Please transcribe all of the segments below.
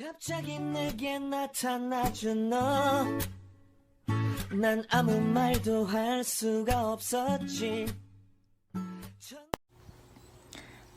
갑자기 내게 나타나준 너, 난 아무 말도 할 수가 없었지.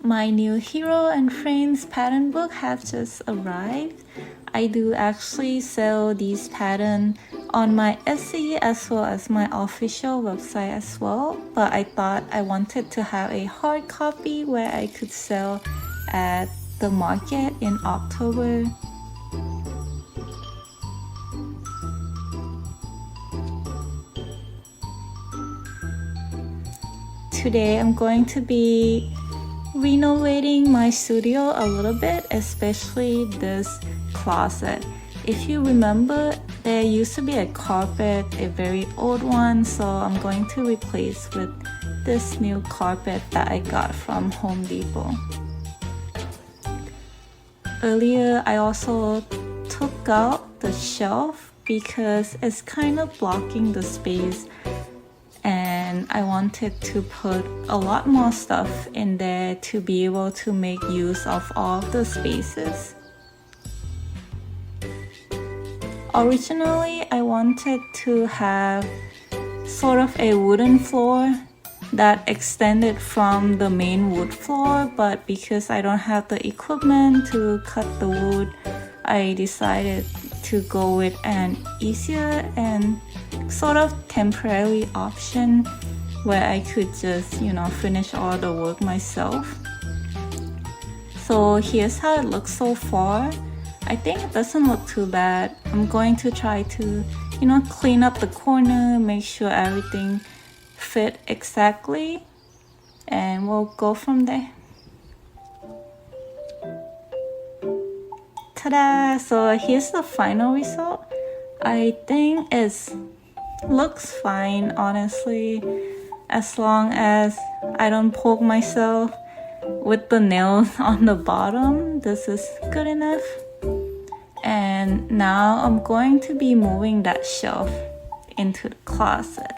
My new Hero and Friends pattern book have just arrived. I do actually sell these patterns on my Etsy as well as my official website as well, but I thought I wanted to have a hard copy where I could sell at the market in October. Today I'm going to be renovating my studio a little bit, especially this closet. If you remember, there used to be a carpet, a very old one, so I'm going to replace with this new carpet that I got from Home Depot. Earlier, I also took out the shelf because it's kind of blocking the space, and I wanted to put a lot more stuff in there to be able to make use of all of the spaces. Originally, I wanted to have sort of a wooden floor that extended from the main wood floor, but because I don't have the equipment to cut the wood, I decided to go with an easier and sort of temporary option where I could just, finish all the work myself. So here's how it looks so far. I think it doesn't look too bad. I'm going to try to, clean up the corner, make sure everything fit exactly, and we'll go from there. Ta-da! So here's the final result. I think it looks fine, honestly, as long as I don't poke myself with the nails on the bottom. This is good enough. And now I'm going to be moving that shelf into the closet.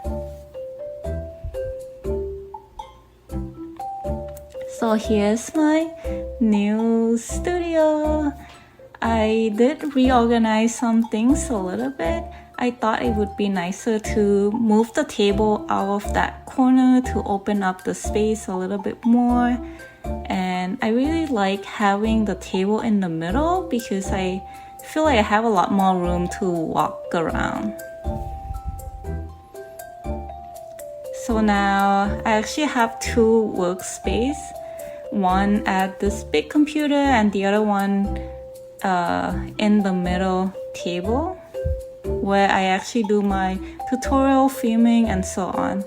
So here's my new studio. I did reorganize some things a little bit. I thought it would be nicer to move the table out of that corner to open up the space a little bit more. And I really like having the table in the middle because I feel like I have a lot more room to walk around. So now I actually have two workspaces, one at this big computer and the other one in the middle table where I actually do my tutorial filming and so on.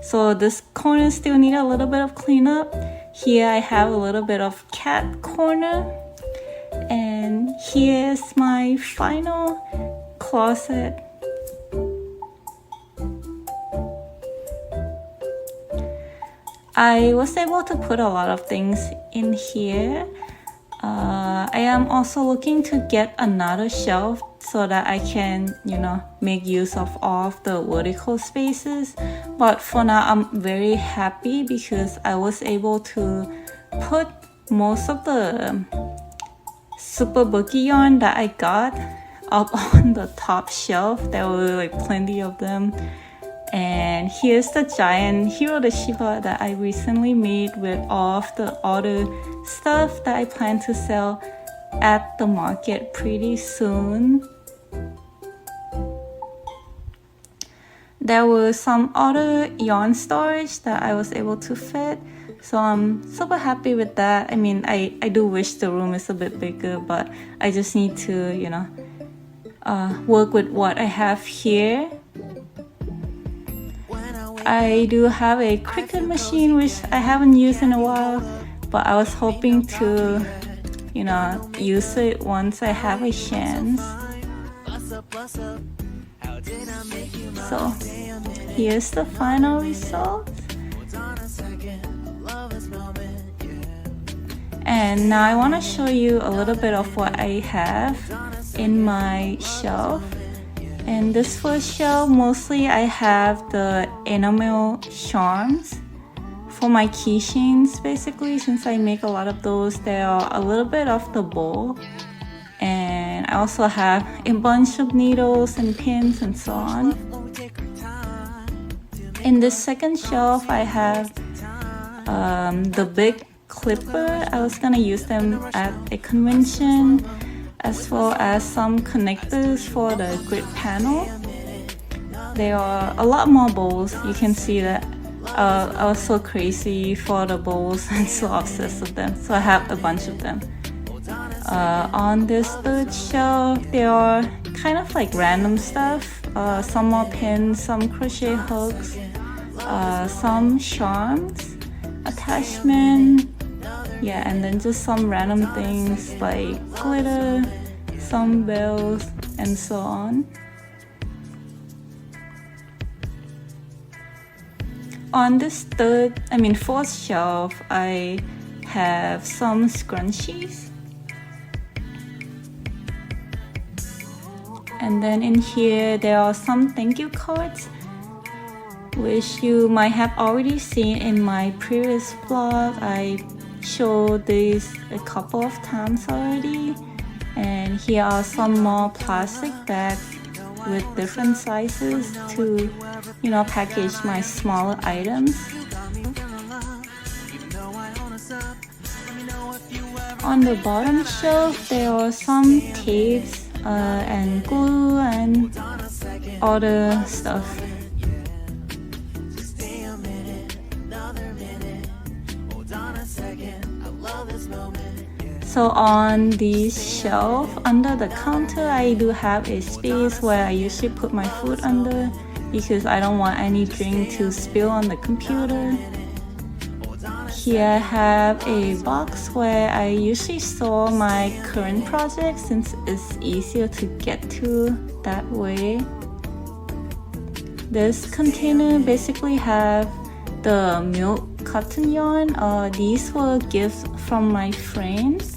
So this corner still need a little bit of cleanup. Here I have a little bit of cat corner, and here's my final closet. I was able to put a lot of things in here. I am also looking to get another shelf so that I can, make use of all of the vertical spaces. But for now, I'm very happy because I was able to put most of the super bulky yarn that I got up on the top shelf. There were plenty of them. And here's the giant Hero the Shiba that I recently made with all of the other stuff that I plan to sell at the market pretty soon. There were some other yarn storage that I was able to fit, so I'm super happy with that. I mean, I do wish the room is a bit bigger, but I just need to, work with what I have here. I do have a Cricut machine which I haven't used in a while, but I was hoping to, use it once I have a chance. So here's the final result. And now I want to show you a little bit of what I have in my shelf. And this first shelf, mostly I have the enamel charms for my keychains. Basically, since I make a lot of those, they are a little bit of the bowl, and And I also have a bunch of needles and pins and so on. In this second shelf, I have the big clipper. I was gonna use them at a convention, as well as some connectors for the grid panel. There are a lot more bowls. You can see that I was so crazy for the bowls and so obsessed with them. So I have a bunch of them. On this third shelf, there are kind of like random stuff. Some more pins, some crochet hooks, some charms, attachment, yeah, and then just some random things like glitter, some bells, and so on. On this fourth shelf, I have some scrunchies. And then in here, there are some thank you cards, which you might have already seen in my previous vlog. I showed this a couple of times already. And here are some more plastic bags with different sizes to, package my smaller items. On the bottom shelf, there are some tapes and glue and other stuff. So on the shelf under the counter, I do have a space where I usually put my food under because I don't want any drink to spill on the computer. Here I have a box where I usually store my current project since it's easier to get to that way. This container basically have the milk cotton yarn. These were gifts from my friends.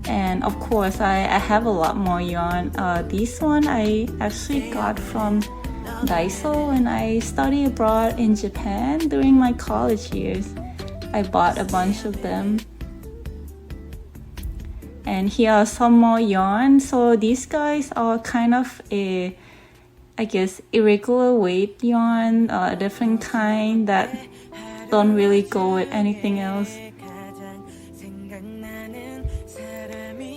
And of course, I have a lot more yarn. This one I actually got from Daiso when I studied abroad in Japan during my college years. I bought a bunch of them. And here are some more yarn. So these guys are kind of irregular weight yarn, a different kind that don't really go with anything else.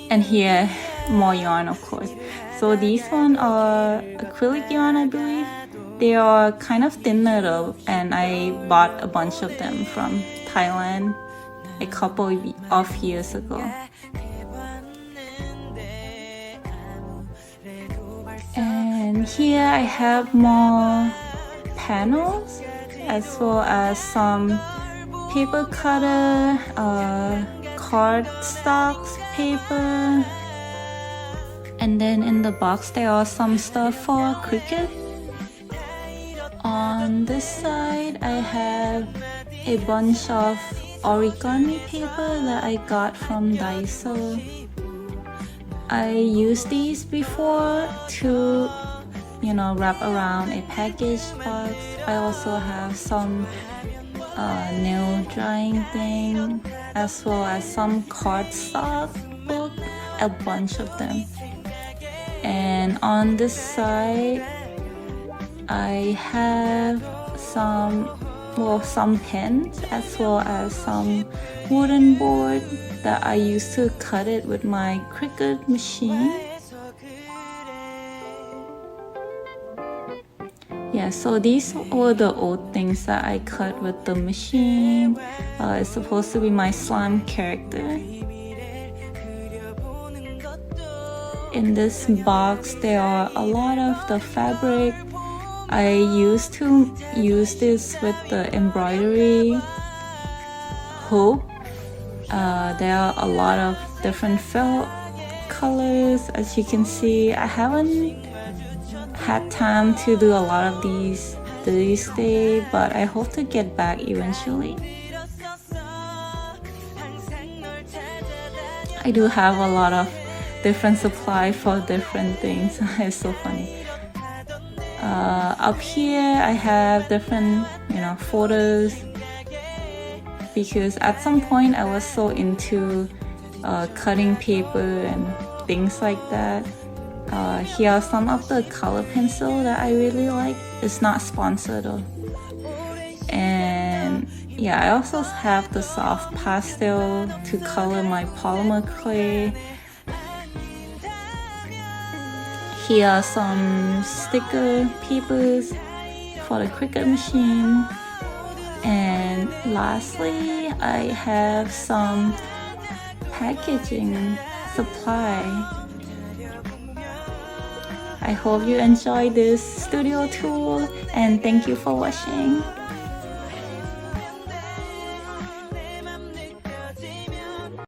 And here, more yarn, of course. So these one are acrylic yarn, I believe. They are kind of thinner though, and I bought a bunch of them from Thailand a couple of years ago. And here I have more panels, as well as some paper cutter, cardstock paper, and then in the box there are some stuff for Cricut. On this side I have a bunch of origami paper that I got from Daiso. I used these before to wrap around a package box. I also have some nail drying thing, as well as some cardstock book, a bunch of them. And on this side I have some pens, as well as some wooden board that I used to cut it with my Cricut machine. Yeah, so these were the old things that I cut with the machine. It's supposed to be my slime character. In this box, there are a lot of the fabric. I used to use this with the embroidery hoop. There are a lot of different felt colors. As you can see, I haven't had time to do a lot of these this day, but I hope to get back eventually. I do have a lot of different supply for different things. It's so funny. Up here I have different photos, because at some point I was so into cutting paper and things like that. Here are some of the color pencil that I really like. It's not sponsored though. And yeah, I also have the soft pastel to color my polymer clay. Here are some sticker papers for the Cricut machine. And lastly, I have some packaging supply. I hope you enjoy this studio tool and thank you for watching.